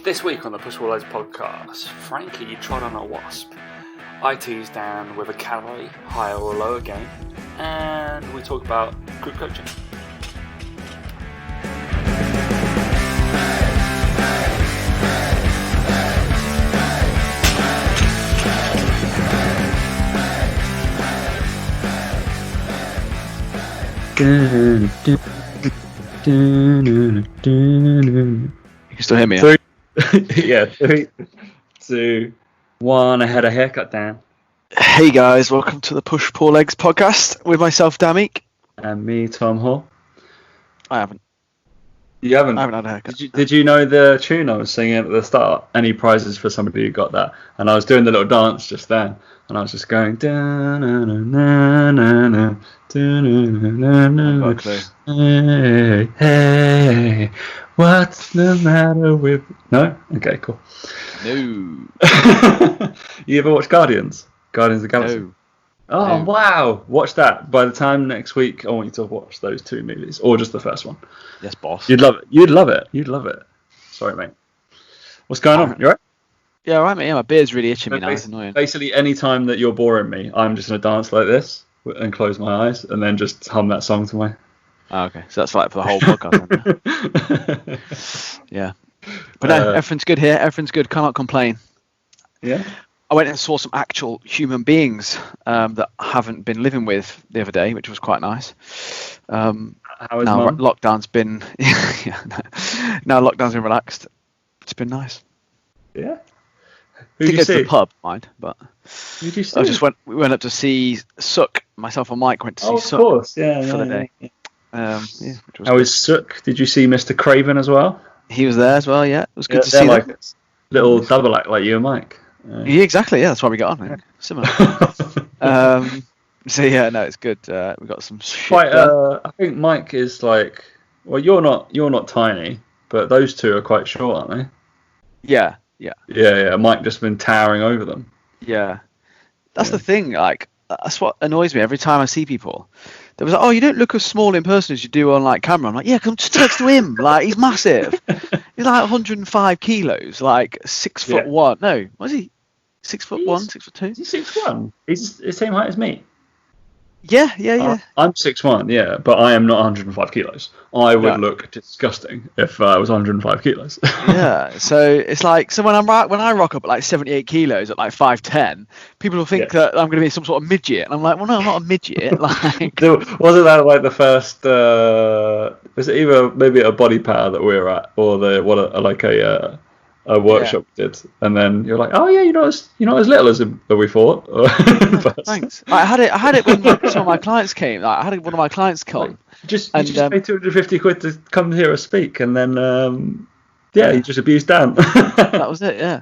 This week on the Push All Loads podcast, Frankie trod on a wasp. I teased Dan with a calorie, higher or lower game, and we talk about group coaching. You can still hear me? Yeah? 3, 2, 1. I had a haircut, Dan. Hey guys, welcome to the Push Poor Legs podcast with myself, Damik. And me, Tom Hall. I haven't. You haven't? I haven't had a haircut. Did you know the tune I was singing at the start? Any prizes for somebody who got that? And I was doing the little dance just then, and I was just going. Hey, hey, what's the matter with? No? Okay, cool. No. You ever watch Guardians? Guardians of the Galaxy? No. Oh, No. wow. Watch that. By the time next week, I want you to watch those two movies, or just the first one. Yes, boss. You'd love it. You'd love it. You'd love it. Sorry, mate. What's going on? You all right? Yeah, all right, mate. Yeah, my beard's really itching me now. It's annoying. Basically, any time that you're boring me, I'm just going to dance like this and close my eyes and then just hum that song to me. Oh, okay. So that's like for the whole podcast. Then, yeah. But no, everything's good here. Everything's good. Cannot complain. Yeah. I went and saw some actual human beings that I haven't been living with the other day, which was quite nice. How is now Mum? lockdown's been now lockdown's been relaxed. It's been nice. Yeah. Who did you see? To the pub, mind, but who did you see? We went up to see Sook. Myself and Mike went to see Sook. Of course, yeah. For the day. Yeah. Which was How good. is Sook? Did you see Mr. Craven as well? He was there as well. Yeah, it was good to they're see like them. little double act like you and Mike. Yeah, exactly. Yeah, that's why we got on. I think. Similar. So yeah, no, it's good. We got some shit Quite. done. I think Mike is like. Well, you're not tiny, but those two are quite short, aren't they? Yeah. Yeah. Mike just been towering over them. Yeah. That's the thing. Like, that's what annoys me every time I see people. They was like, "Oh, you don't look as small in person as you do on like camera." I'm like, "Yeah, come just next to him. Like, he's massive. He's like 105 kilos, like 6'1". No, was he 6'1", 6'2"? Is he 6'1"? He's the same height as me. Yeah. I'm 6'1", yeah, but I am not 105 kilos. I would look disgusting if I was 105 kilos. Yeah, so it's like, so when I rock up at like 78 kilos at like 5'10", people will think that I'm going to be some sort of midget, and I'm like, well, no, I'm not a midget. Like, wasn't that like the first? Was it either maybe a body power that we were at, or a workshop we did, and then you're like, oh yeah, you're not as little as we thought. Thanks. I had it when some of my clients came. Like, I had one of my clients come. You just paid £250 to come here and speak, and then you just abused Dan. That was it. Yeah.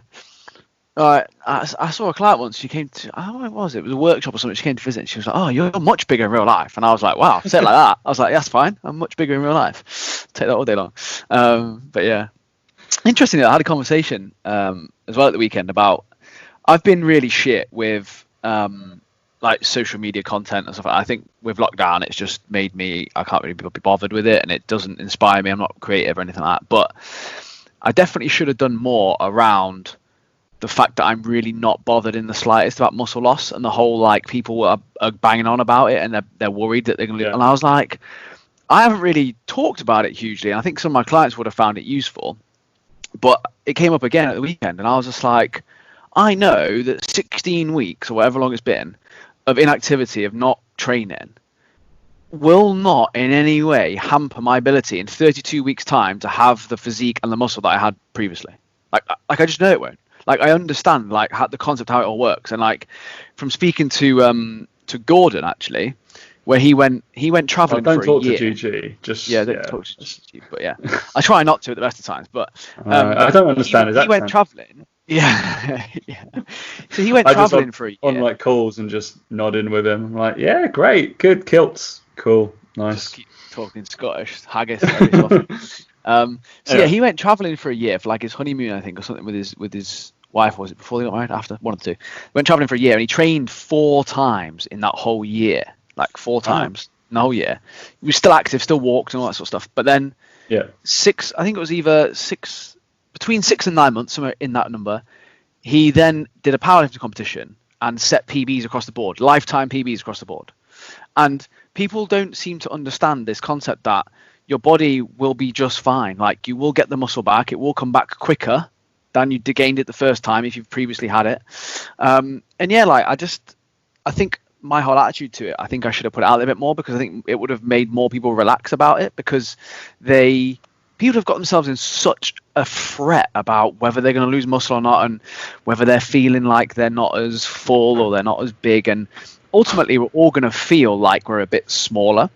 All right. I saw a client once. She came to. What was it? It was a workshop or something. She came to visit. And she was like, "Oh, you're much bigger in real life." And I was like, "Wow." Say it like that. I was like, "That's fine. I'm much bigger in real life. Take that all day long." But yeah. Interestingly, I had a conversation as well at the weekend about I've been really shit with like social media content and stuff. I think with lockdown, it's just made me, I can't really be bothered with it, and it doesn't inspire me. I'm not creative or anything like that. But I definitely should have done more around the fact that I'm really not bothered in the slightest about muscle loss, and the whole like people are banging on about it, and they're worried that they're going to lose. And I was like, I haven't really talked about it hugely, and I think some of my clients would have found it useful. But it came up again at the weekend, and I was just like, I know that 16 weeks or whatever long it's been of inactivity, of not training, will not in any way hamper my ability in 32 weeks' time to have the physique and the muscle that I had previously. Like I just know it won't. Like, I understand like how the concept, how it all works, and like from speaking to Gordon actually, where he went traveling for a year. Don't talk to GG. Don't talk to GG. But yeah, I try not to at the best of times. But I don't understand. He went traveling. Yeah. So he went traveling for a year. On like calls and just nodding with him. I'm like, yeah, great, good kilts, cool, nice. Just keep talking Scottish haggis. He went traveling for a year for like his honeymoon, I think, or something with his wife. Was it before they got married? After? One of the two. Went traveling for a year, and he trained 4 times in that whole year. Like 4 times in the whole year. He was still active, still walked and all that sort of stuff. But then 6, I think it was either 6 between 6 and 9 months, somewhere in that number, he then did a powerlifting competition and set PBs across the board, lifetime PBs across the board. And people don't seem to understand this concept that your body will be just fine. Like, you will get the muscle back. It will come back quicker than you gained it the first time if you've previously had it. And yeah, like, I think my whole attitude to it, I think I should have put it out there a bit more, because I think it would have made more people relax about it, because people have got themselves in such a fret about whether they're going to lose muscle or not, and whether they're feeling like they're not as full or they're not as big. And ultimately, we're all going to feel like we're a bit smaller.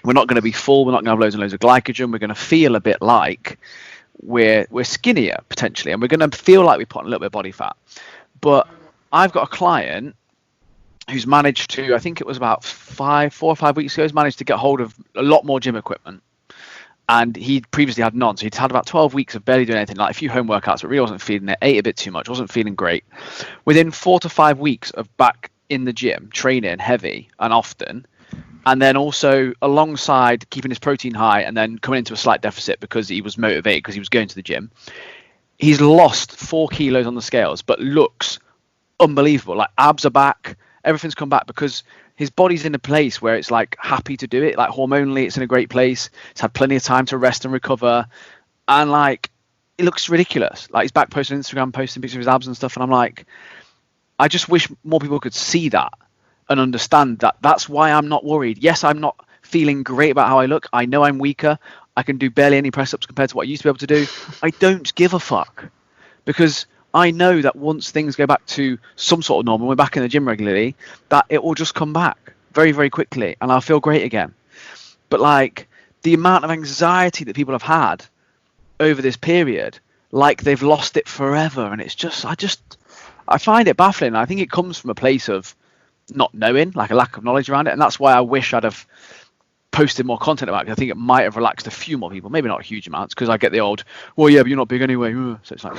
We're not going to be full. We're not going to have loads and loads of glycogen. We're going to feel a bit like we're skinnier potentially, and we're going to feel like we put on a little bit of body fat. But I've got a client who's managed to, I think it was about 4 or 5 weeks ago, has managed to get hold of a lot more gym equipment. And he'd previously had none. So he'd had about 12 weeks of barely doing anything, like a few home workouts, but really wasn't feeling it, ate a bit too much, wasn't feeling great. Within 4 to 5 weeks of back in the gym, training heavy and often, and then also alongside keeping his protein high and then coming into a slight deficit because he was motivated, because he was going to the gym, he's lost 4 kilos on the scales, but looks unbelievable. Like, abs are back, everything's come back, because his body's in a place where it's like happy to do it. Like, hormonally, it's in a great place. It's had plenty of time to rest and recover. And like, it looks ridiculous. Like, he's back posting on Instagram, posting pictures of his abs and stuff. And I'm like, I just wish more people could see that and understand that that's why I'm not worried. Yes, I'm not feeling great about how I look. I know I'm weaker. I can do barely any press ups compared to what I used to be able to do. I don't give a fuck, because I know that once things go back to some sort of normal, we're back in the gym regularly, that it will just come back very, very quickly and I'll feel great again. But like, the amount of anxiety that people have had over this period, like they've lost it forever. And it's just, I find it baffling. I think it comes from a place of not knowing, like a lack of knowledge around it. And that's why I wish I'd have posted more content about it. I think it might have relaxed a few more people, maybe not huge amounts, because I get the old, well, yeah, but you're not big anyway. So it's like,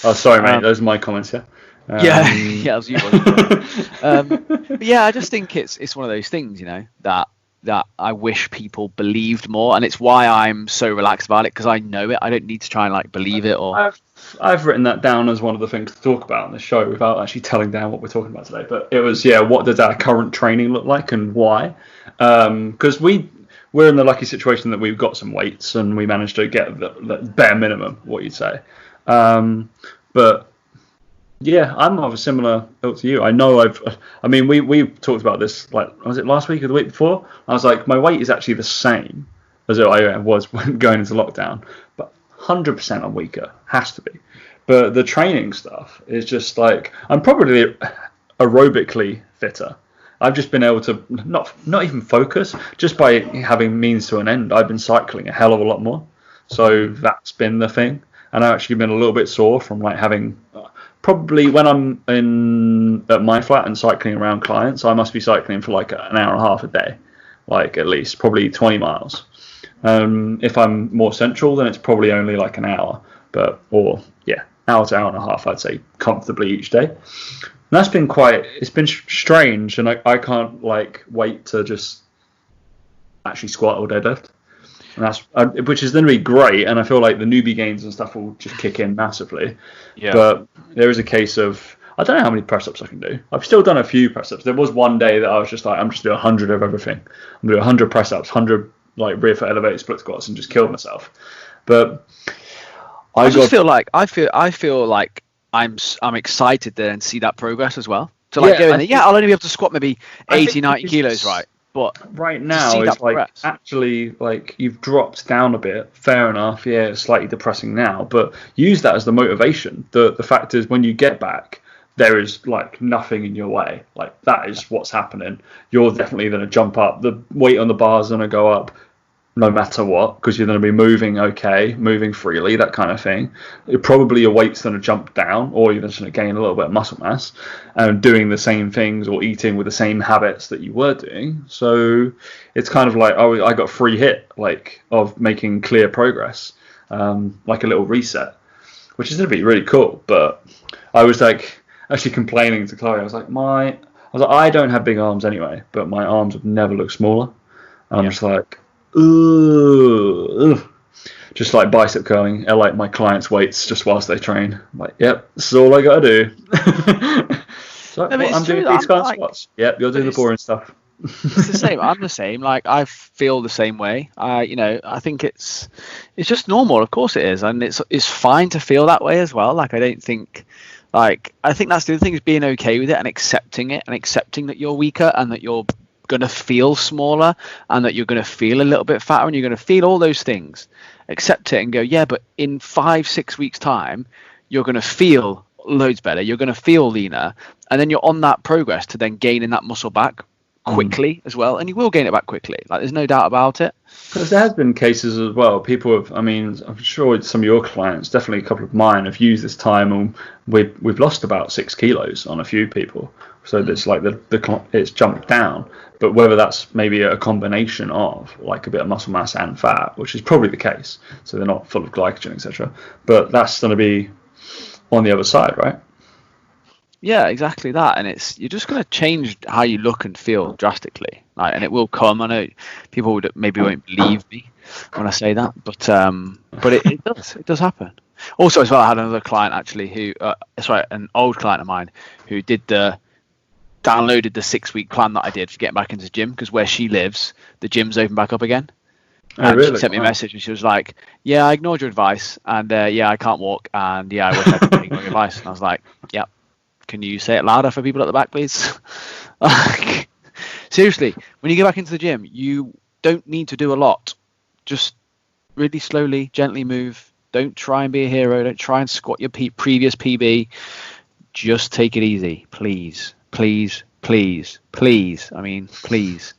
oh, sorry, mate. Those are my comments. Yeah. Yeah, that was you. But yeah, I just think it's one of those things, you know, that I wish people believed more, and it's why I'm so relaxed about it, because I know it. I don't need to try and like believe it. Or I've written that down as one of the things to talk about on the show without actually telling down what we're talking about today. But it was, yeah, what does our current training look like and why? Because we're in the lucky situation that we've got some weights and we managed to get the bare minimum, what you'd say. But yeah, I'm of a similar ilk to you. I know we talked about this, like, was it last week or the week before? I was like, my weight is actually the same as I was when going into lockdown, but 100% I'm weaker, has to be. But the training stuff is just like, I'm probably aerobically fitter. I've just been able to not even focus, just by having means to an end. I've been cycling a hell of a lot more, so that's been the thing. And I've actually been a little bit sore from like having, probably when I'm at my flat and cycling around clients, I must be cycling for like an hour and a half a day, like at least probably 20 miles. If I'm more central, then it's probably only like an hour, hour to hour and a half, I'd say comfortably each day. And that's been it's been strange, and I can't like wait to just actually squat or deadlift. And that's which is going to be great, and I feel like the newbie gains and stuff will just kick in massively. Yeah. But there is a case of, I don't know how many press-ups I can do. I've still done a few press-ups. There was one day that I was just like, I'm just doing 100 of everything. I'm doing 100 press-ups, 100 like rear foot elevated split squats, and just killed myself. But I feel like I'm excited to then see that progress as well. To like go in there, I'll only be able to squat maybe 80, 90 kilos, right? But right now it's like actually like you've dropped down a bit. Fair enough. Yeah, it's slightly depressing now, but use that as the motivation. The fact is, when you get back, there is like nothing in your way. Like, that is what's happening. You're definitely going to jump up. The weight on the bar is going to go up no matter what, because you're going to be moving freely, that kind of thing. Probably your weight's going to jump down, or you're just going to gain a little bit of muscle mass, and doing the same things or eating with the same habits that you were doing. So it's kind of like, I got a free hit, like, of making clear progress, like a little reset, which is going to be really cool. But I was like actually complaining to Chloe. I was like, I don't have big arms anyway, but my arms would never look smaller. I'm just like, ugh. just like bicep curling, I like my clients' weights just whilst they train. I'm like, yep, this is all I got to do. So, No, but what, it's I'm doing true. these kind of Like, squats. Yep, you're doing the boring stuff. it's the same. I'm the same. Like, I feel the same way. I think it's just normal. Of course it is, and it's fine to feel that way as well. Like, I don't think, like, I think that's the other thing, is being okay with it and accepting it, and accepting that you're weaker and that you're gonna feel smaller and that you're gonna feel a little bit fatter and you're gonna feel all those things. Accept it and go, yeah, but in 5-6 weeks time, you're gonna feel loads better. You're gonna feel leaner, and then you're on that progress to then gaining that muscle back quickly as well, and you will gain it back quickly. Like, there's no doubt about it. Because there has been cases as well. People have, I mean, I'm sure some of your clients, definitely a couple of mine, have used this time, and we've lost about 6 kilos on a few people. So it's like it's jumped down. But whether that's maybe a combination of like a bit of muscle mass and fat, which is probably the case, so they're not full of glycogen, etc. But that's going to be on the other side, right? Yeah, exactly that. And you're just going to change how you look and feel drastically. Like, and it will come. I know people maybe won't believe me when I say that, but it does. It does happen. Also, as well, I had another client actually who, an old client of mine who downloaded the 6-week plan that I did for getting back into the gym, because where she lives, the gym's open back up again. Oh, really? She sent me a message and she was like, yeah, I ignored your advice, and yeah, I can't walk, and yeah, I wish I could ignore your advice. And I was like, yep. Can you say it louder for people at the back, please? Seriously, when you go back into the gym, you don't need to do a lot. Just really slowly, gently move. Don't try and be a hero. Don't try and squat your previous PB. Just take it easy, please. Please, please, please. I mean, please.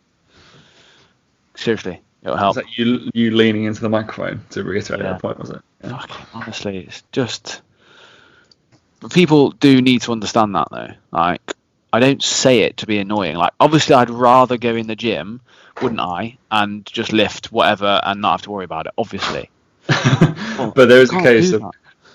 Seriously, it'll help. Is that you leaning into the microphone to reiterate that point, was it? Yeah. Honestly, it's just... People do need to understand that, though. Like, I don't say it to be annoying. Like, obviously, I'd rather go in the gym, wouldn't I, and just lift whatever and not have to worry about it, obviously. But there is a case of...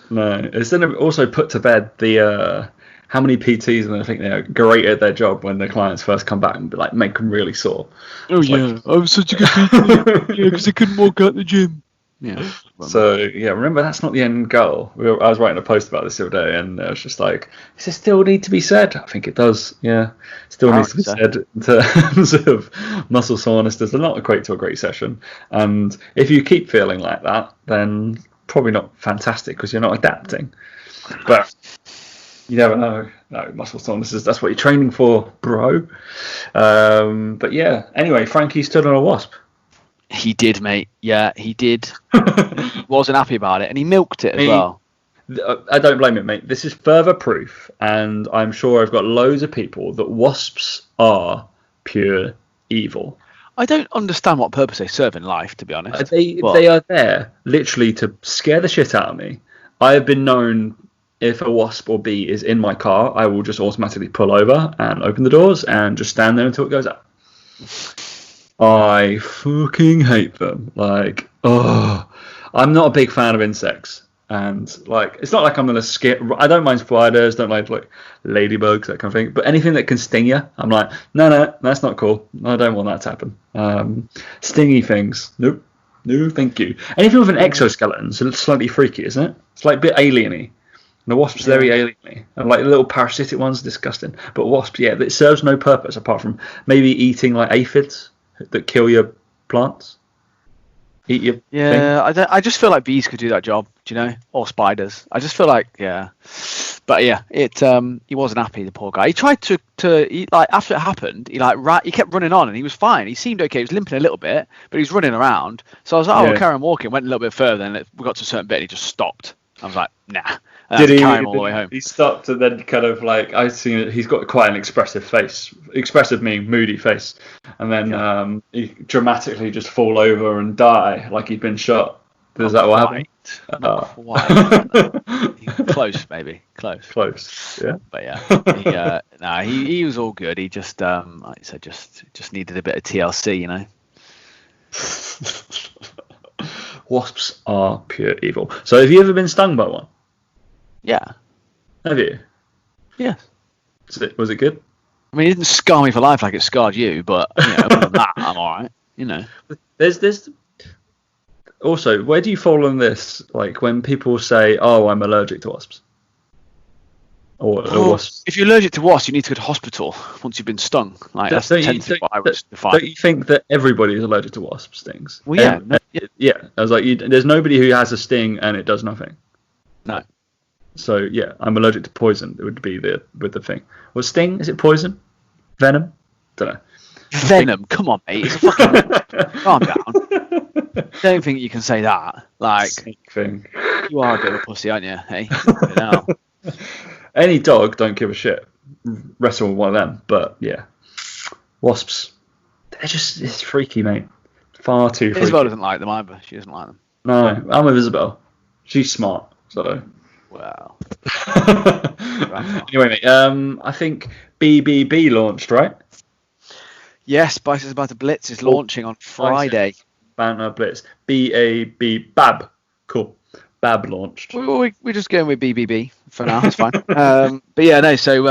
No. It's then also put to bed the... how many PTs, and I think they're great at their job when their clients first come back and be like, make them really sore. Oh, it's yeah, like... I'm such a good PT. Yeah, because I couldn't walk out the gym. Yeah. So yeah, remember, that's not the end goal. I was writing a post about this the other day, and I was just like, does it still need to be said? I think it does. Yeah, still needs to be said in terms of muscle soreness does not equate to a great session. And if you keep feeling like that, then probably not fantastic, because you're not adapting. But you never know. No, muscle soreness that's what you're training for, bro. But yeah. Anyway, Frankie stood on a wasp. He did, mate. Yeah, he did. He wasn't happy about it, and he milked it as well. I don't blame it, mate. This is further proof, and I'm sure I've got loads of people that wasps are pure evil. I don't understand what purpose they serve in life, to be honest. They are there literally to scare the shit out of me. I have been known, if a wasp or bee is in my car, I will just automatically pull over and open the doors and just stand there until it goes out. I fucking hate them. Like, I'm not a big fan of insects, and like, it's not like I'm gonna scare. I don't mind spiders, don't like ladybugs, that kind of thing. But anything that can sting you, I'm like, no, that's not cool. I don't want that to happen. Stingy things, nope, no, thank you. Anything with an exoskeleton is slightly freaky, isn't it? It's like a bit alien-y. And the wasp's very alien-y. And like the little parasitic ones, disgusting. But wasps, yeah, it serves no purpose apart from maybe eating like aphids that kill your plants. Eat your thing. I just feel like bees could do that job, do you know? Or spiders. I just feel like, yeah. But yeah, he wasn't happy, the poor guy. He tried to like, after it happened, he kept running on, and he was fine. He seemed okay. He was limping a little bit, but he was running around. So I was like, we'll carry on walking. Went a little bit further, and we got to a certain bit, and he just stopped. I was like, nah. Did he carry him all the way home? He stopped, and then kind of like, I see he's got quite an expressive face. Expressive meaning moody face. And then he dramatically just fall over and die like he'd been shot. Is that what happened? Not quite. Close, maybe. Close, yeah. But yeah, he was all good. He just, like I said, just needed a bit of TLC, you know. Wasps are pure evil. So have you ever been stung by one? Yeah. Have you? Yeah. Was it good? I mean, it didn't scar me for life like it scarred you, but other than that, I'm all right. You know. There's also, where do you fall on this? Like when people say, "Oh, I'm allergic to wasps," or wasps. If you're allergic to wasps, you need to go to hospital once you've been stung. Like that's what I would define. Don't you think that everybody is allergic to wasp stings? Well, yeah, yeah. I was like, there's nobody who has a sting and it does nothing. No. So yeah, I'm allergic to poison. It would be the thing. Well, sting, is it poison? Venom? Don't know. Venom? Come on, mate. It's a fucking calm down. Don't think you can say that. Like, thing. You are a bit of a pussy, aren't you? Hey, no. Any dog, don't give a shit. Wrestle with one of them. But yeah, wasps. It's freaky, mate. Far too freaky. Isabel doesn't like them either. She doesn't like them. No, I'm with Isabel. She's smart. So. Wow. Anyway, mate, I think BBB launched, right? Yes, Spices About to Blitz is launching on Friday. Banter Blitz. B-A-B. Bab. Cool. Bab launched. We're just going with BBB for now. It's fine. But yeah, no. So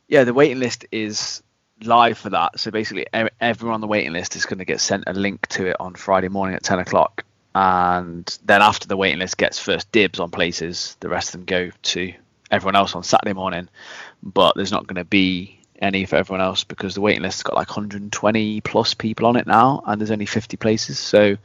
the waiting list is live for that. So basically, everyone on the waiting list is going to get sent a link to it on Friday morning at 10 o'clock. And then after the waiting list gets first dibs on places, the rest of them go to everyone else on Saturday morning. But there's not going to be any for everyone else because the waiting list's got like 120 plus people on it now, and there's only 50 places. So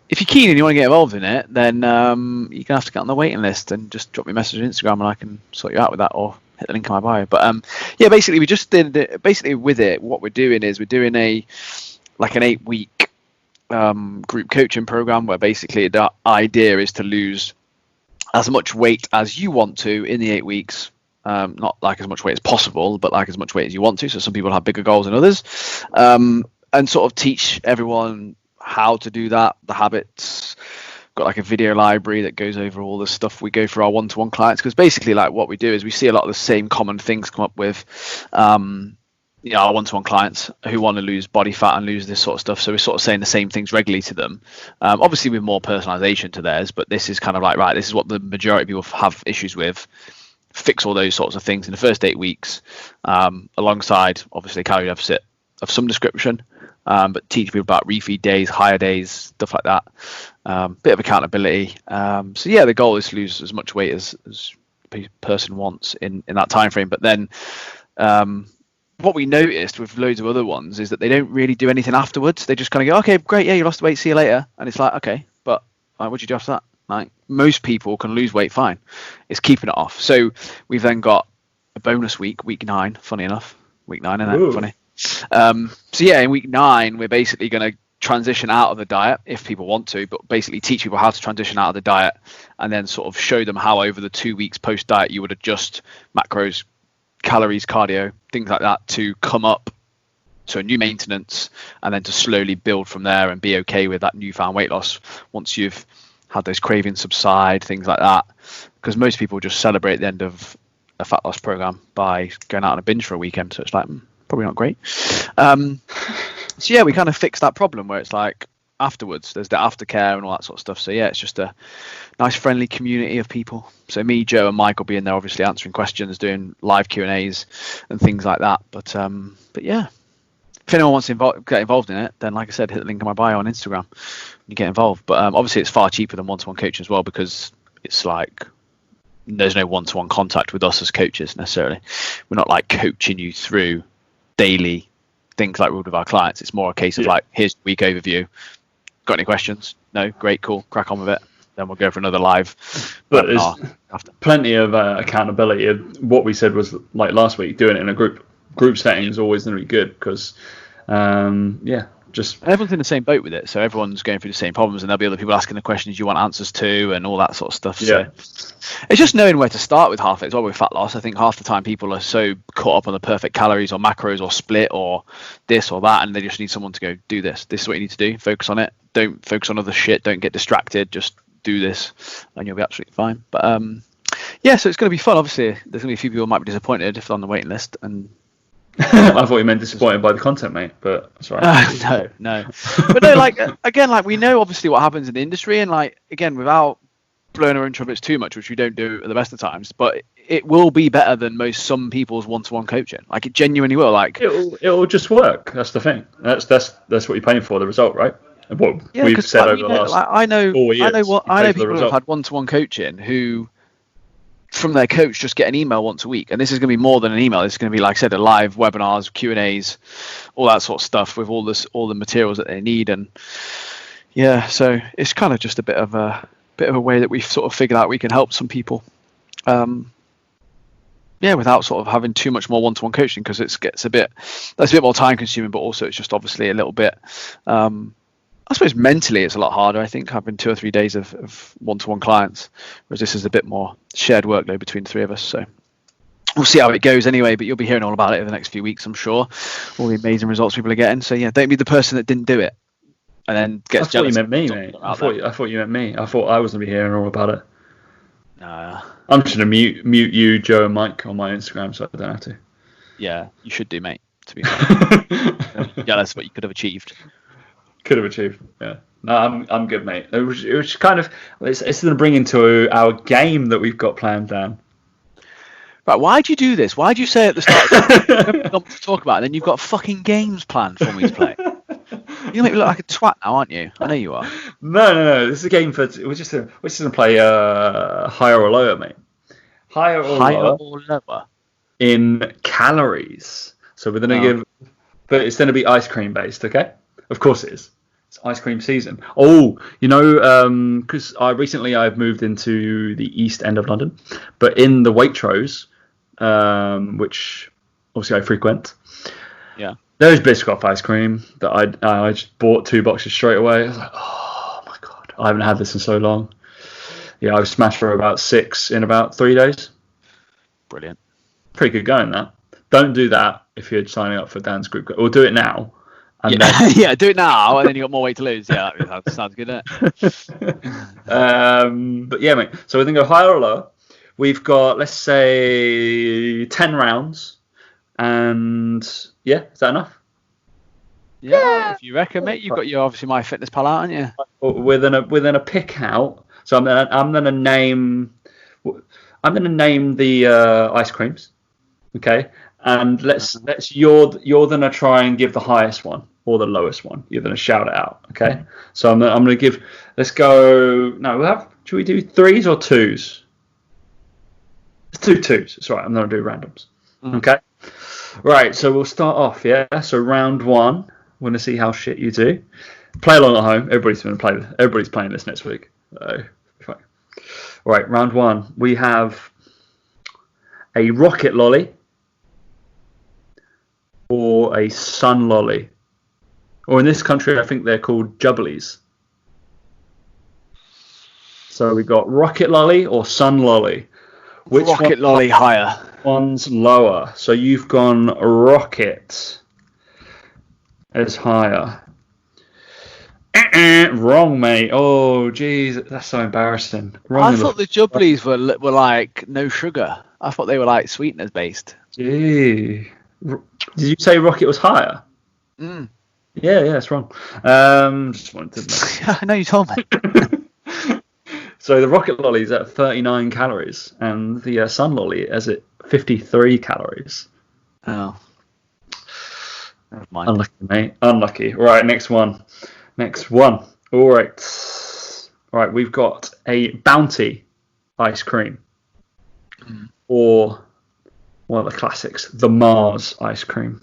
if you're keen and you want to get involved in it, then you're going to have to get on the waiting list and just drop me a message on Instagram and I can sort you out with that, or hit the link in my bio. But basically we just did basically with it. What we're doing is we're doing an 8-week group coaching program where basically the idea is to lose as much weight as you want to in the 8 weeks. Not like as much weight as possible, but like as much weight as you want to. So some people have bigger goals than others, and sort of teach everyone how to do that, the habits. Got like a video library that goes over all the stuff we go for our one-to-one clients, because basically like what we do is we see a lot of the same common things come up with our one-to-one clients who want to lose body fat and lose this sort of stuff. So we're sort of saying the same things regularly to them, obviously with more personalization to theirs, but this is kind of like, right, this is what the majority of people have issues with. Fix all those sorts of things in the first 8 weeks, alongside obviously calorie deficit of some description, but teach people about refeed days, higher days, stuff like that. Bit of accountability. So yeah, the goal is to lose as much weight as the person wants in that time frame. But then what we noticed with loads of other ones is that they don't really do anything afterwards. They just kind of go, okay, great, yeah, you lost weight, see you later. And it's like, okay, but what do you do after that? Like most people can lose weight fine. It's keeping it off. So we've then got a bonus week 9, funny enough. Week 9, isn't it? Funny. So yeah, in week 9, we're basically going to transition out of the diet if people want to, but basically teach people how to transition out of the diet and then sort of show them how over the 2 weeks post diet you would adjust macros, calories, cardio, things like that to come up to a new maintenance and then to slowly build from there and be okay with that newfound weight loss once you've had those cravings subside, things like that. Because most people just celebrate the end of a fat loss program by going out on a binge for a weekend. So it's like, probably not great. So yeah, we kind of fixed that problem where it's like afterwards, there's the aftercare and all that sort of stuff. So yeah, it's just a nice friendly community of people. So me, Joe and Mike will be in there obviously answering questions, doing live Q&As and things like that. But yeah, if anyone wants to get involved in it, then like I said, hit the link in my bio on Instagram. You get involved. But obviously it's far cheaper than one-to-one coaching as well, because it's like there's no one-to-one contact with us as coaches necessarily. We're not like coaching you through daily things like we would with our clients. It's more a case of like, here's the week overview. Got any questions? No? Great, cool. Crack on with it. Then we'll go for another live. But there's plenty of accountability. What we said was like last week, doing it in a group setting is always going to be good because, just everyone's in the same boat with it. So everyone's going through the same problems, and there'll be other people asking the questions you want answers to, and all that sort of stuff. Yeah. So it's just knowing where to start with half it as well with fat loss. I think half the time people are so caught up on the perfect calories or macros or split or this or that, and they just need someone to go, do this. This is what you need to do. Focus on it. Don't focus on other shit. Don't get distracted. Just do this, and you'll be absolutely fine. But yeah, so it's going to be fun. Obviously, there's going to be a few people who might be disappointed if they're on the waiting list, and I thought you meant disappointed by the content, mate, but that's right. No. But no, like, again, like, we know obviously what happens in the industry, and like, again, without blowing our own trumpets too much, which we don't do at the best of times, but it will be better than some people's one-to-one coaching. Like, it genuinely will. Like, it'll just work. That's the thing. That's what you're paying for, the result, right? what Yeah, we've because said over the last I know 4 years. I know people who have had one-to-one coaching who, from their coach, just get an email once a week, and this is going to be more than an email. This is going to be, like I said, a live webinars, Q&As, all that sort of stuff with all the materials that they need, and yeah, so it's kind of just a bit of a way that we've sort of figured out we can help some people. Without sort of having too much more one-to-one coaching, because that's a bit more time consuming, but also it's just obviously a little bit, I suppose mentally it's a lot harder, I think, having 2 or 3 days of one-to-one clients, whereas this is a bit more shared workload between the three of us. So we'll see how it goes anyway, but you'll be hearing all about it over the next few weeks, I'm sure, all the amazing results people are getting. So yeah, don't be the person that didn't do it and then gets jealous. I thought you meant me, mate. I thought you meant me. I thought I was going to be hearing all about it. No. I'm just going to mute you, Joe, and Mike on my Instagram, so I don't have to. Yeah, you should do, mate, to be honest. Jealous what you could have achieved. Yeah. No, I'm good, mate. It was kind of, it's going to bring into our game that we've got planned down. Right, why'd you do this? Why'd you say at the start not to talk about it, and then you've got fucking games planned for me to play? You make me look like a twat now, aren't you? I know you are. No. This is a game for. We're just gonna play higher or lower, mate. Higher or lower in calories. So we're gonna give, but it's gonna be ice cream based, okay? Of course it is. It's ice cream season. Oh, because I've moved into the East End of London, but in the Waitrose, which obviously I frequent. Yeah. There's Biscoff ice cream that I just bought 2 boxes straight away. I was like, oh my god, I haven't had this in so long. Yeah, I've smashed for about 6 in about 3 days. Brilliant. Pretty good going, that. Don't do that if you're signing up for Dan's group. Or do it now. And yeah, do it now, and then you got more weight to lose. Yeah, that sounds good, doesn't it? But yeah, mate. So we're going to go higher or lower. We've got, let's say, 10 rounds. And yeah, is that enough? Yeah, if you reckon, mate. You've got your obviously MyFitnessPal out, haven't you? Within a pick out. So I'm gonna name the ice creams, okay? And you're gonna try and give the highest one or the lowest one. You're gonna shout it out, okay? So I'm gonna give. Let's go. No, should we do 3s or 2s? Let's do 2s. It's right. I'm gonna do randoms. Okay. Right, so we'll start off, yeah? So round 1, we're going to see how shit you do. Play along at home. Everybody's playing this next week. So, fine. Right, round 1. We have a rocket lolly or a sun lolly. Or in this country, I think they're called jubblies. So we got rocket lolly or sun lolly. Which rocket lolly higher? One's lower. So you've gone rocket as higher. Wrong, mate. Oh, jeez, that's so embarrassing. I thought the jubblies were like no sugar. I thought they were like sweeteners based. Gee. Did you say rocket was higher? Mm. Yeah, it's wrong. Just wanted to know. I know you told me. So the rocket lolly is at 39 calories, and the sun lolly is at 53 calories. Oh. Never mind. Unlucky, mate. Unlucky. Right, next one. All right, we've got a Bounty ice cream. Or one of the classics, the Mars ice cream.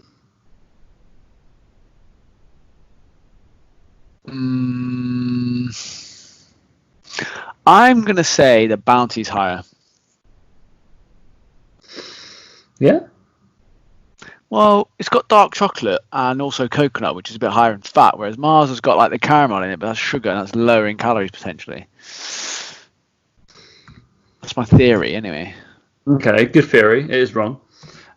I'm going to say the Bounty's higher. Yeah? Well, it's got dark chocolate and also coconut, which is a bit higher in fat, whereas Mars has got like the caramel in it, but that's sugar and that's lower in calories potentially. That's my theory, anyway. Okay, good theory. It is wrong.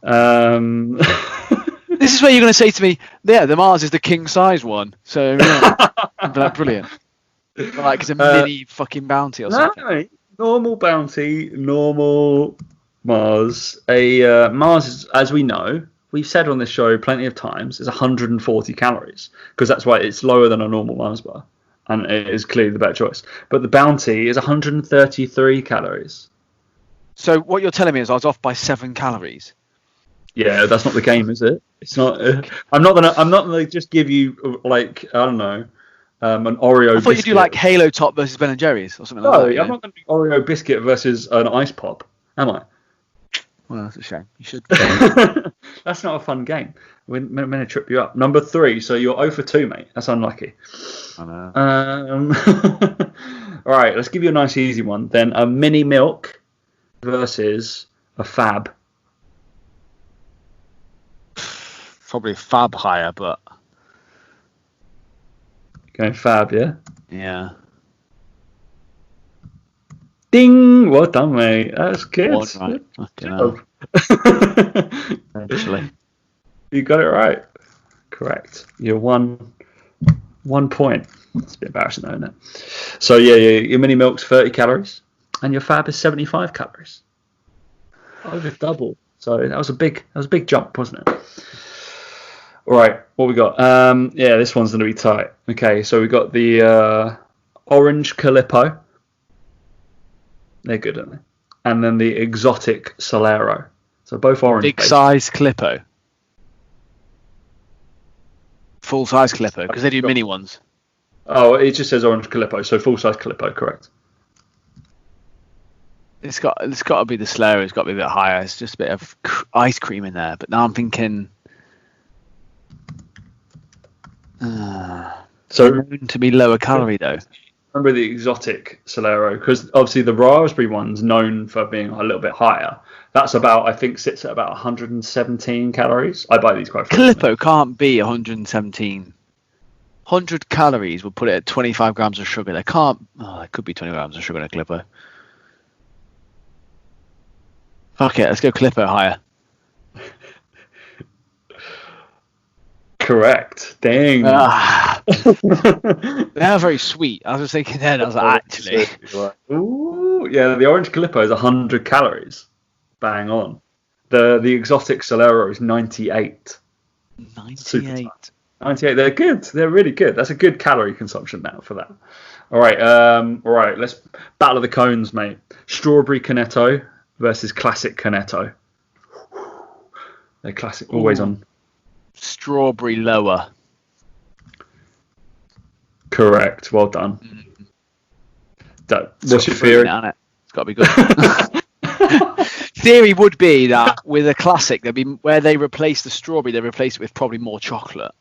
This is where you're going to say to me, yeah, the Mars is the king size one. So, yeah, I'd be like, brilliant. Like it's a mini fucking Bounty or something. No, normal Bounty, normal Mars. Mars is, as we know, we've said on this show plenty of times, is 140 calories because that's why it's lower than a normal Mars bar, and it is clearly the better choice. But the Bounty is 133 calories. So what you're telling me is I was off by 7 calories. Yeah, that's not the game, is it? It's not. I'm not gonna just give you like I don't know. an Oreo. I thought biscuit. you'd do like Halo Top versus Ben and Jerry's or something like that. No, I'm not going to do Oreo biscuit versus an ice pop, am I? Well, that's a shame. You should. That's not a fun game. We're going to trip you up. Number 3, so you're 0 for 2, mate. That's unlucky. I know. All right, let's give you a nice easy one. Then a mini milk versus a fab. Probably fab higher, but Going fab, yeah? yeah. Ding! Well done, mate. That's good. One right. Good Actually. You got it right. Correct. You're 1 point. It's a bit embarrassing, though, isn't it? So yeah, your mini milk's 30 calories, and your fab is 75 calories. Over double. So that was a big jump, wasn't it? All right, what we got? Yeah, this one's gonna be tight. Okay, so we got the orange Calippo. They're good, aren't they? And then the exotic Solero. So both orange. Big size Calippo. Full size Calippo, because they do mini ones. Oh, it just says orange Calippo, so full size Calippo, correct? It's got to be the Solero. It's got to be a bit higher. It's just a bit of ice cream in there. But now I'm thinking. So known to be lower calorie though. Remember the exotic Solero, because obviously the raspberry one's known for being a little bit higher. That's about, I think, sits at about 117 calories. I buy these quite frequently. Calippo can't be 117. 100 calories will put it at 25 grams of sugar. There can't. Oh, there could be 20 grams of sugar in a Calippo. Fuck it, let's go Calippo higher. Correct. Dang. They are very sweet. I was thinking then, I was like, actually. Ooh, yeah, the orange Calippo is 100 calories. Bang on. The exotic Solero is 98. 98. 98. They're good. They're really good. That's a good calorie consumption now for that. All right. Let's battle of the cones, mate. Strawberry Cornetto versus classic Cornetto. They're classic, always on. Strawberry lower. Correct. Well done. What's your theory? It's got to be good. Theory would be that with a classic, there'd be where they replace the strawberry, they replace it with probably more chocolate.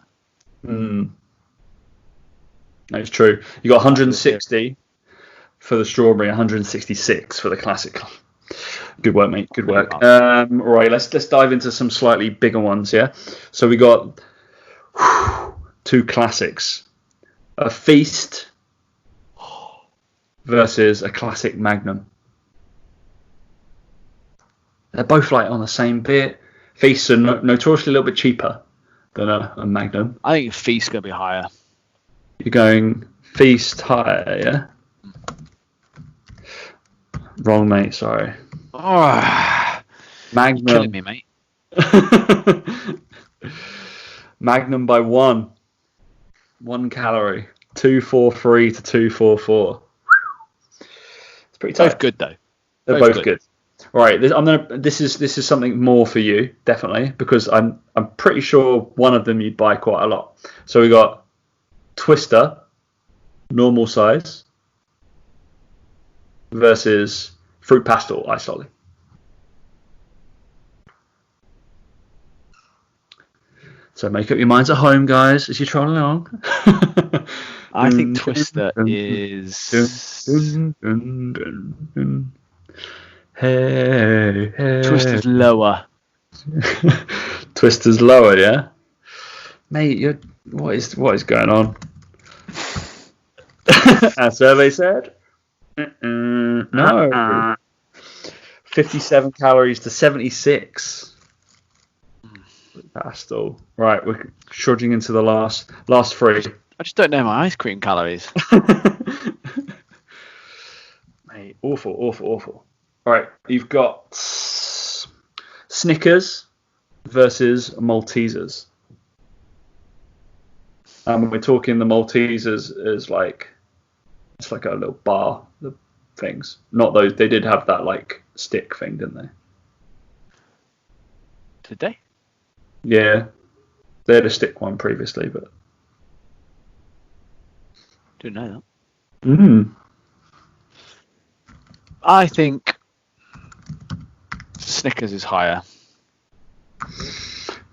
That's true. You got 160 for the strawberry, 166 for the classic. Good work, mate. Good work. All right, let's dive into some slightly bigger ones. Yeah. So we got 2 classics: a Feast versus a classic Magnum. They're both like on the same bit. Feasts are notoriously a little bit cheaper than a Magnum. I think Feast's gonna be higher. You're going Feast higher, yeah? Wrong, mate. Sorry. Oh, Magnum. you're killing me, mate. Magnum by 1 calorie. 243 to 244. It's pretty tight. Both good though. They're both good. All right, this is something more for you, definitely, because I'm pretty sure one of them you'd buy quite a lot. So we got Twister, normal size, versus Fruit Pastel Ice Lolly. So make up your minds at home, guys, as you troll along. I think Twister is. Hey. Twister's lower. Twister's lower, yeah. Mate, what is going on? Our survey said no. 57 calories to 76. Pastel. Right, we're trudging into the last 3. I just don't know my ice cream calories. Mate, awful. All right, you've got Snickers versus Maltesers. And we're talking the Maltesers is like, it's like a little bar, the things. Not those. They did have that like stick thing, didn't they? Did they? Yeah, they had a stick one previously, but Didn't know that. Mm. I think Snickers is higher.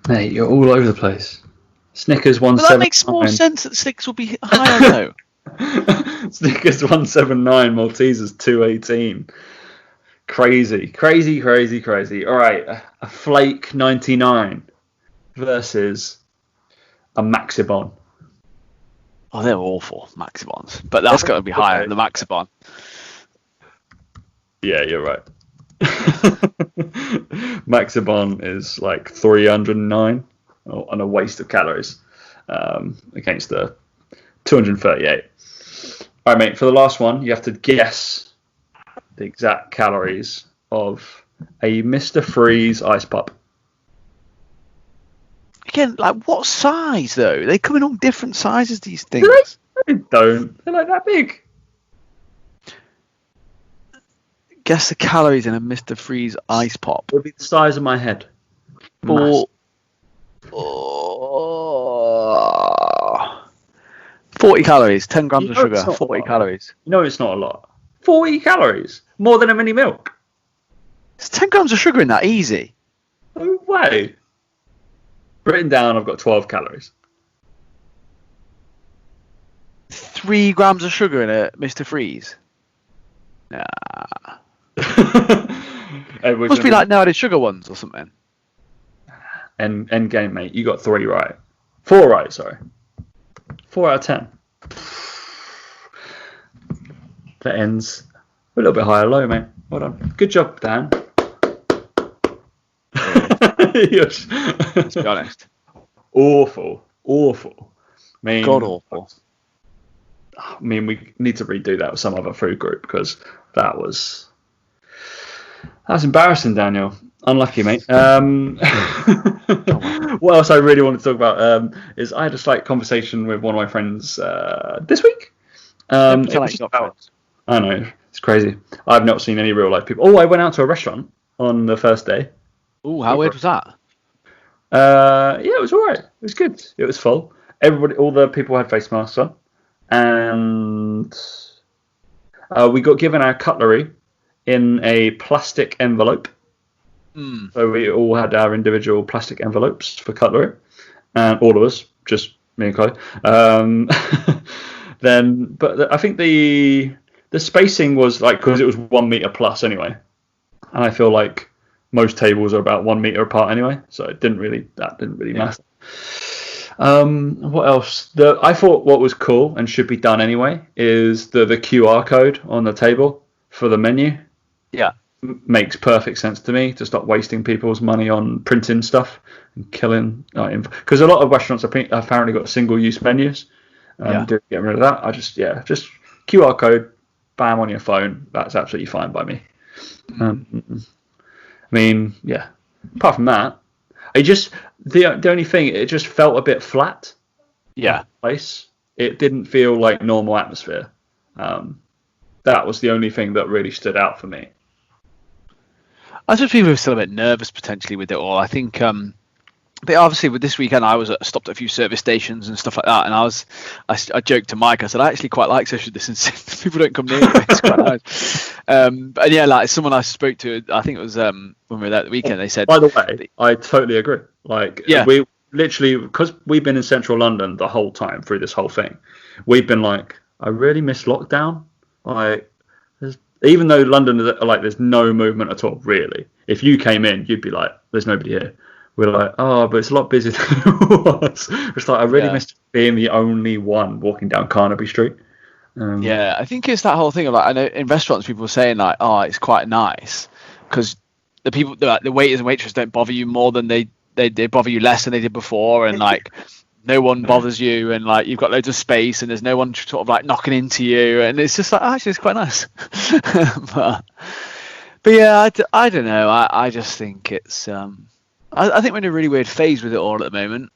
Mate, you're all over the place. Snickers 179. But that makes more sense that Snickers will be higher though. Snickers 179, Maltesers 218. Crazy. All right, a Flake 99 versus a Maxibon. Oh, they're awful, Maxibons. But that's got to be higher than the Maxibon. Yeah, you're right. Maxibon is like 309 and a waste of calories against the 238. All right, mate, for the last one, you have to guess the exact calories of a Mr. Freeze ice pop. Again, like what size though? They come in all different sizes, these things. They don't. They're like that big. Guess the calories in a Mr. Freeze ice pop. It would be the size of my head. Or 40 calories, 10 grams of sugar, 40 calories. You know it's not a lot. 40 calories? More than a mini milk? It's 10 grams of sugar in that, easy. No way. Written down, I've got 12 calories. 3 grams of sugar in a Mr. Freeze? Nah. Must be like added sugar ones or something. End game, mate. You got 3 right. 4 right, sorry. 4 out of 10. That ends a little bit higher low, mate. Well done. Good job, Dan. Let's be honest. Awful. God awful. I mean, we need to redo that with some other food group because that's embarrassing, Daniel. Unlucky, mate. What else I really wanted to talk about is I had a slight conversation with one of my friends this week. I know, it's crazy. I've not seen any real life people. Oh, I went out to a restaurant on the first day. Oh, how weird was that? Yeah, it was alright. It was good. It was full. All the people had face masks on, and we got given our cutlery in a plastic envelope. So we all had our individual plastic envelopes for cutlery, and all of us, just me and Chloe. But I think the spacing was like, because it was 1 meter plus anyway, and I feel like most tables are about 1 meter apart anyway, so that didn't really matter. What else? I thought what was cool and should be done anyway is the QR code on the table for the menu. Yeah. Makes perfect sense to me to stop wasting people's money on printing stuff and killing, because a lot of restaurants have apparently got single-use menus. Get rid of that. Just QR code, bam, on your phone. That's absolutely fine by me. I mean, yeah. Apart from that, the only thing, it just felt a bit flat. Yeah. Place. It didn't feel like normal atmosphere. That was the only thing that really stood out for me. I suppose people are still a bit nervous potentially with it all. I think, but obviously with this weekend, I stopped at a few service stations and stuff like that, and I joked to Mike. I said I actually quite like social distancing. People don't come near me. It's quite nice. But yeah, like someone I spoke to, I think it was when we were there at the weekend. They said, by the way, I totally agree. Like, we literally, because we've been in central London the whole time through this whole thing, we've been like, I really miss lockdown. Like, even though London is like, there's no movement at all, really. If you came in, you'd be like, there's nobody here. We're like, oh, but it's a lot busier than it was. It's like, I really miss being the only one walking down Carnaby Street. I think it's that whole thing of like, I know in restaurants people are saying like, oh, it's quite nice because the people, the waiters and waitresses don't bother you more than they bother you less than they did before, and like no one bothers you, and like you've got loads of space, and there's no one sort of like knocking into you, and it's just like actually it's quite nice. but yeah, I don't know. I just think it's I think we're in a really weird phase with it all at the moment.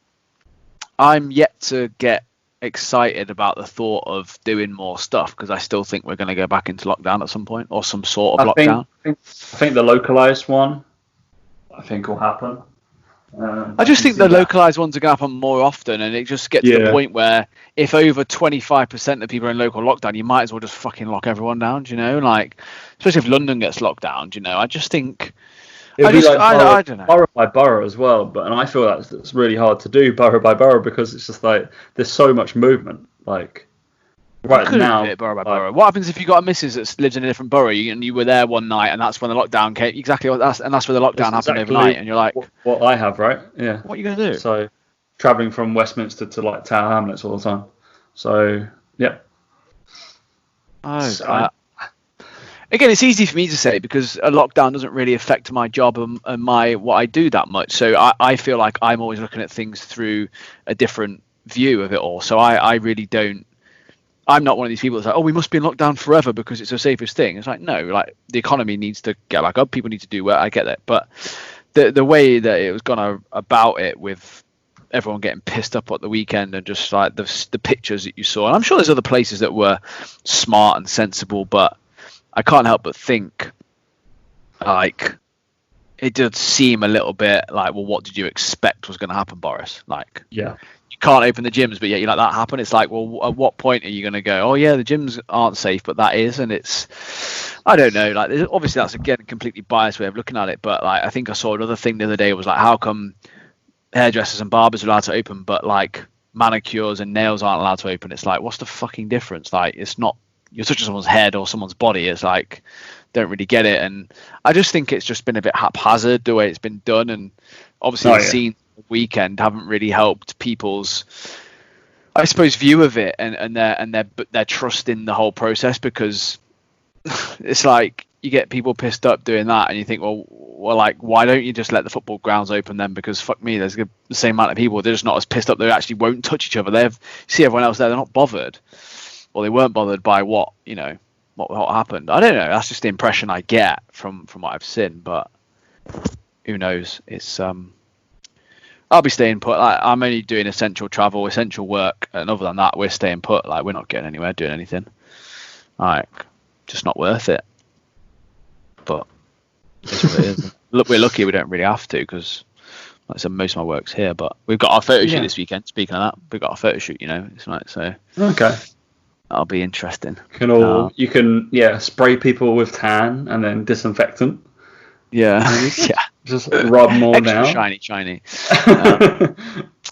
I'm yet to get excited about the thought of doing more stuff because I still think we're going to go back into lockdown at some point, or some sort of lockdown. I think the localized one, I think will happen. I just think the localized ones are going to happen more often, and it just gets to the point where if over 25% of people are in local lockdown, you might as well just fucking lock everyone down, like, especially if London gets locked down, I just think... I don't know. Borough by borough as well, and I feel that's really hard to do borough by borough because it's just like there's so much movement. Like right now, do it borough by borough. What happens if you got a missus that lives in a different borough and you were there one night and that's when the lockdown came? Exactly, and that's where the lockdown happened overnight, and you're like, what I have, right? Yeah. What are you gonna do? So traveling from Westminster to like Tower Hamlets all the time. So yeah. Again, it's easy for me to say because a lockdown doesn't really affect my job and what I do that much. So I feel like I'm always looking at things through a different view of it all. So I really don't. I'm not one of these people that's like, oh, we must be in lockdown forever because it's the safest thing. It's like, no, like the economy needs to get back up. People need to do well. I get that. But the way that it was gone about it with everyone getting pissed up at the weekend and just like the pictures that you saw. And I'm sure there's other places that were smart and sensible, but I can't help but think, like, it did seem a little bit like, well, what did you expect was going to happen, Boris? Like, yeah, you can't open the gyms, but yet you let that happen. It's like, well, at what point are you going to go, oh, yeah, the gyms aren't safe, but that is? And it's, I don't know. Like, obviously, that's, again, a completely biased way of looking at it. But, like, I think I saw another thing the other day was, like, how come hairdressers and barbers are allowed to open, but, like, manicures and nails aren't allowed to open? It's like, what's the fucking difference? Like, it's not, you're touching someone's head or someone's body. It's like, don't really get it. And I just think it's just been a bit haphazard the way it's been done. And obviously the scenes the weekend haven't really helped people's, I suppose, view of it and their trust in the whole process, because it's like you get people pissed up doing that and you think, well, like, why don't you just let the football grounds open then? Because fuck me, there's the same amount of people. They're just not as pissed up. They actually won't touch each other. See everyone else there. They're not bothered. Well, they weren't bothered by what happened. I don't know. That's just the impression I get from what I've seen. But who knows? It's I'll be staying put. I'm only doing essential travel, essential work, and other than that, we're staying put. Like, we're not getting anywhere, doing anything. Like, just not worth it. But it's what it is. Look, we're lucky we don't really have to, because like I said, most of my work's here. But we've got our photo shoot this weekend. Speaking of that, we've got our photo shoot. It's like, so. Okay. That'll be interesting. You can spray people with tan and then disinfectant. Yeah. Just rub more down. Shiny.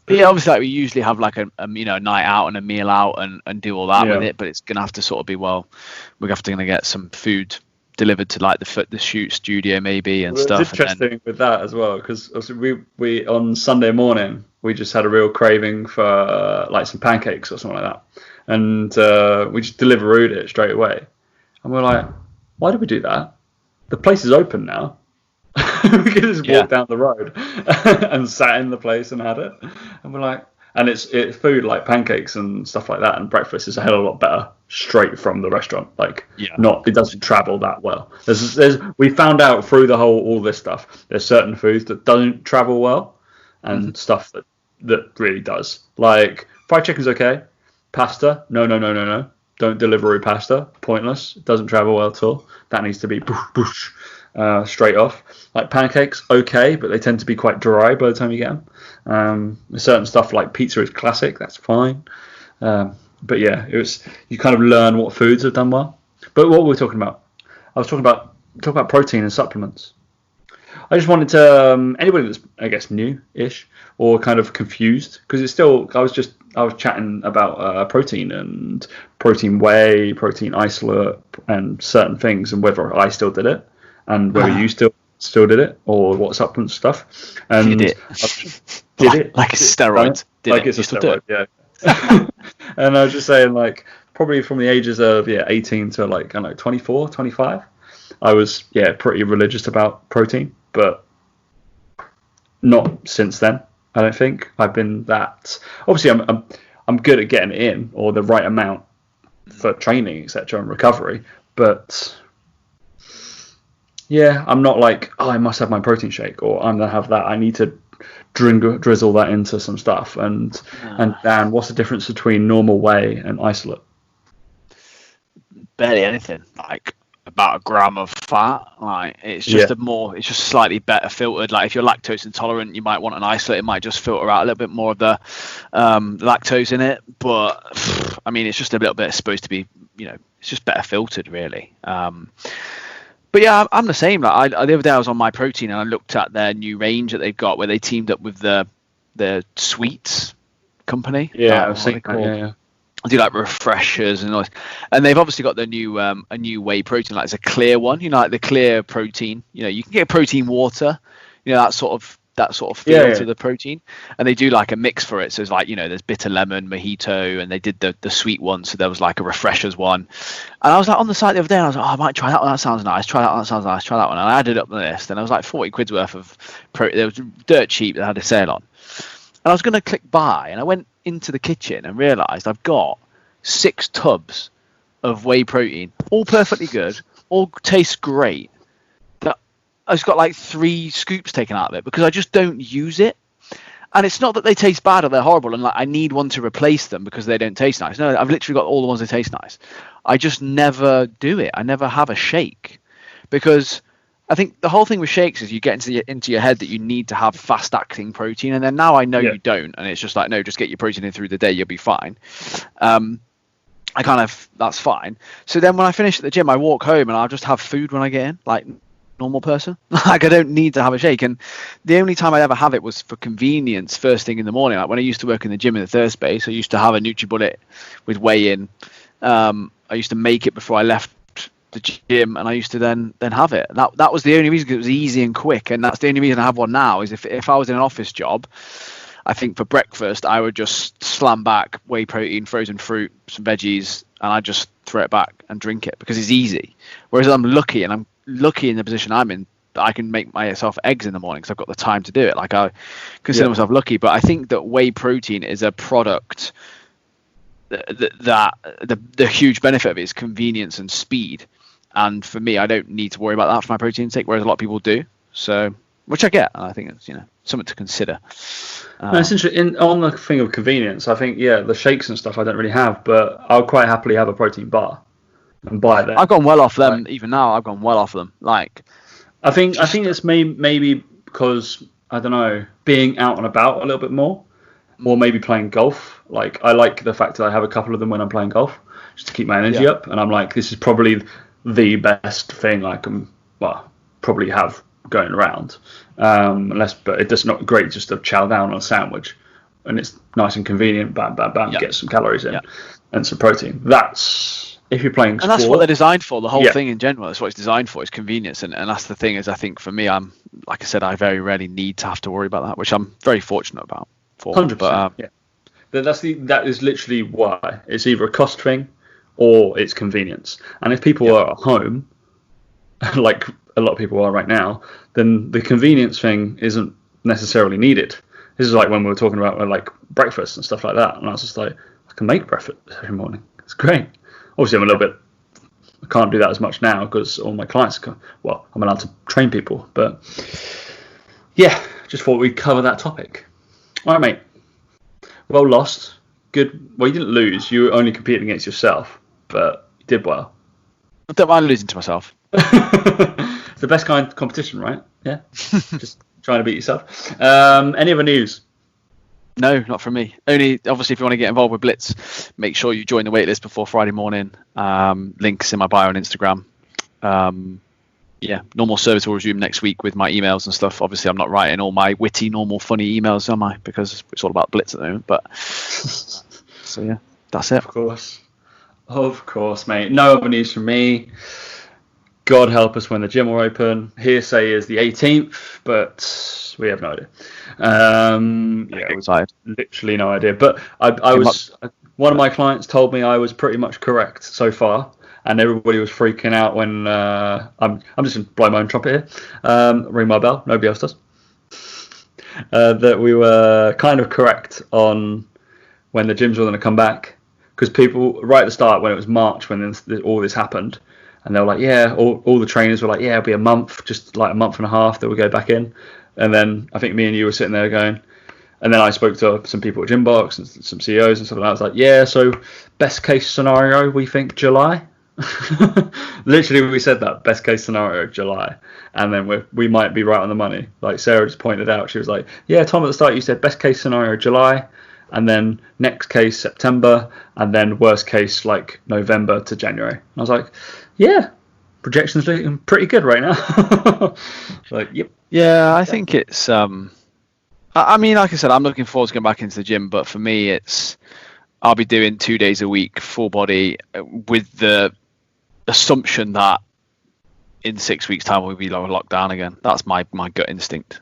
Yeah, obviously, like, we usually have like a night out and a meal out and do all that with it, but it's gonna have to sort of be, well, we're gonna get some food delivered to like the shoot studio maybe and stuff. It's interesting with that as well, because we on Sunday morning we just had a real craving for like some pancakes or something like that. And we just Deliverooed it straight away. And we're like, why did we do that? The place is open now. We could just walk down the road and sat in the place and had it. And we're like, and it's food like pancakes and stuff like that, and breakfast is a hell of a lot better straight from the restaurant. Like, it doesn't travel that well. We found out through all this stuff, there's certain foods that don't travel well, and stuff that really does. Like, fried chicken's okay. Pasta, no. Don't Deliveroo pasta. Pointless. It doesn't travel well at all. That needs to be straight off. Like pancakes, okay, but they tend to be quite dry by the time you get them. Certain stuff like pizza is classic. That's fine. But yeah, you kind of learn what foods have done well. But what were we talking about? I was talking about protein and supplements. I just wanted to anybody that's, I guess, new-ish or kind of confused, because it's still, I was chatting about protein and protein whey, protein isolate, and certain things, and whether I still did it, and whether you still did it, or what supplement stuff. And did it like a steroid? Like it's a steroid, yeah. And I was just saying, like, probably from the ages of 18 to like, I don't know, 24, 25, I was pretty religious about protein, but not since then. I don't think I've been that. Obviously, I'm good at getting it in, or the right amount for training, etc., and recovery. But I'm not like, oh, I must have my protein shake, or I'm gonna have that. I need to drizzle that into some stuff. And Dan, what's the difference between normal whey and isolate? Barely anything. Like, about a gram of fat. Like it's just it's just slightly better filtered. Like if you're lactose intolerant, you might want an isolate. It might just filter out a little bit more of the lactose in it. But I mean, it's just a little bit supposed to be, it's just better filtered, really. But yeah, I'm the same. Like the other day I was on My Protein and I looked at their new range that they've got where they teamed up with the sweets company. Yeah, I've seen that. Yeah. I do like refreshers and all this. And they've obviously got the new a new whey protein, like it's a clear one, like the clear protein. You can get protein water, that sort of feel to the protein. And they do like a mix for it. So it's like, there's bitter lemon, mojito, and they did the sweet one. So there was like a refreshers one. And I was like on the site the other day and I was like, I might try that one. That sounds nice. Try that one. That sounds nice. Try that one. And I added up the list and I was like 40 quid's worth of protein. It was dirt cheap. They had a sale on. And I was going to click buy, and I went into the kitchen and realised I've got 6 tubs of whey protein, all perfectly good, all taste great. That I just got like 3 scoops taken out of it because I just don't use it. And it's not that they taste bad or they're horrible, and like I need one to replace them because they don't taste nice. No, I've literally got all the ones that taste nice. I just never do it. I never have a shake because I think the whole thing with shakes is you get into your head that you need to have fast acting protein, and then now I know you don't, and it's just like, no, just get your protein in through the day, you'll be fine. That's fine. So then when I finish at the gym, I walk home and I'll just have food when I get in, like normal person. Like I don't need to have a shake. And the only time I ever have it was for convenience first thing in the morning. Like when I used to work in the gym in the third space, I used to have a NutriBullet with whey in. I used to make it before I left the gym, and I used to then have it. That was the only reason, 'cause it was easy and quick, and that's the only reason I have one now. Is if I was in an office job, I think for breakfast I would just slam back whey protein, frozen fruit, some veggies, and I just throw it back and drink it because it's easy. Whereas I'm lucky in the position I'm in, that I can make myself eggs in the morning because I've got the time to do it. Like I consider myself lucky, but I think that whey protein is a product that the huge benefit of it is convenience and speed. And for me, I don't need to worry about that for my protein intake, whereas a lot of people do. So, which I get, and I think it's something to consider. No, it's interesting. On the thing of convenience, I think the shakes and stuff I don't really have, but I'll quite happily have a protein bar and buy them. I've gone well off them. Even now, I've gone well off them. Like, I think it's maybe because I don't know, being out and about a little bit more, or maybe playing golf. Like I like the fact that I have a couple of them when I'm playing golf, just to keep my energy up. And I'm like, this is probably the best thing I can probably have going around, but it's not great just to chow down on a sandwich, and it's nice and convenient. Bam, get some calories in and some protein. That's if you're playing sport, and that's what they're designed for. The whole thing in general, that's what it's designed for, is convenience. And that's the thing, is I think for me, I'm like I said, I very rarely need to have to worry about that, which I'm very fortunate about. 100%. That is literally why it's either a cost thing or it's convenience. And if people are at home, like a lot of people are right now, then the convenience thing isn't necessarily needed. This is like when we were talking about like breakfast and stuff like that, and I was just like, I can make breakfast every morning. It's great. Obviously, I can't do that as much now because all my clients I'm allowed to train people, but just thought we'd cover that topic. All right, mate. Well lost. Good. Well, you didn't lose. You were only competing against yourself, but you did well. I don't mind losing to myself. It's the best kind of competition, right? Yeah. Just trying to beat yourself. Any other news? No, not from me. Only, obviously, if you want to get involved with Blitz, make sure you join the waitlist before Friday morning. Links in my bio on Instagram. Normal service will resume next week with my emails and stuff. Obviously, I'm not writing all my witty, normal, funny emails, am I? Because it's all about Blitz at the moment. But so yeah, that's it. Of course, mate. No other news from me. God help us when the gym will open. Hearsay is the 18th, but we have no idea. Excited. Literally no idea. But I was one of my clients told me I was pretty much correct so far. And everybody was freaking out when I'm just going to blow my own trumpet here, ring my bell, nobody else does, that we were kind of correct on when the gyms were going to come back, because people, right at the start when it was March, when all this happened, and they were like, all the trainers were like, it'll be a month, just like a month and a half that we'll go back in. And then I think me and you were sitting there going, and then I spoke to some people at Gymbox and some CEOs and stuff, and I was like, so best case scenario, we think July. Literally, we said that best case scenario July, and then we might be right on the money. Like Sarah just pointed out, she was like, "Yeah, Tom, at the start you said best case scenario July, and then next case September, and then worst case like November to January." And I was like, "Yeah, projections looking pretty good right now." Like, yep. Yeah, I think it's. I mean, like I said, I'm looking forward to going back into the gym, but for me, I'll be doing 2 days a week, full body, with the assumption that in 6 weeks' time we'll be locked down again. That's my gut instinct.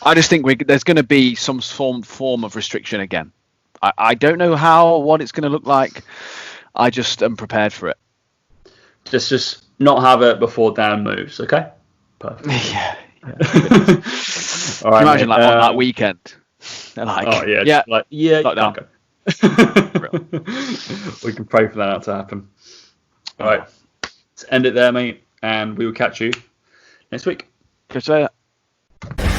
I just think there's going to be some form of restriction again. I don't know what it's going to look like. I just am prepared for it. Just not have it before Dan moves, okay? Perfect. Yeah. All right, imagine mate. on that weekend. They're like, lockdown. Go. We can pray for that not to happen. All right, let's end it there, mate, and we will catch you next week. Catch you later.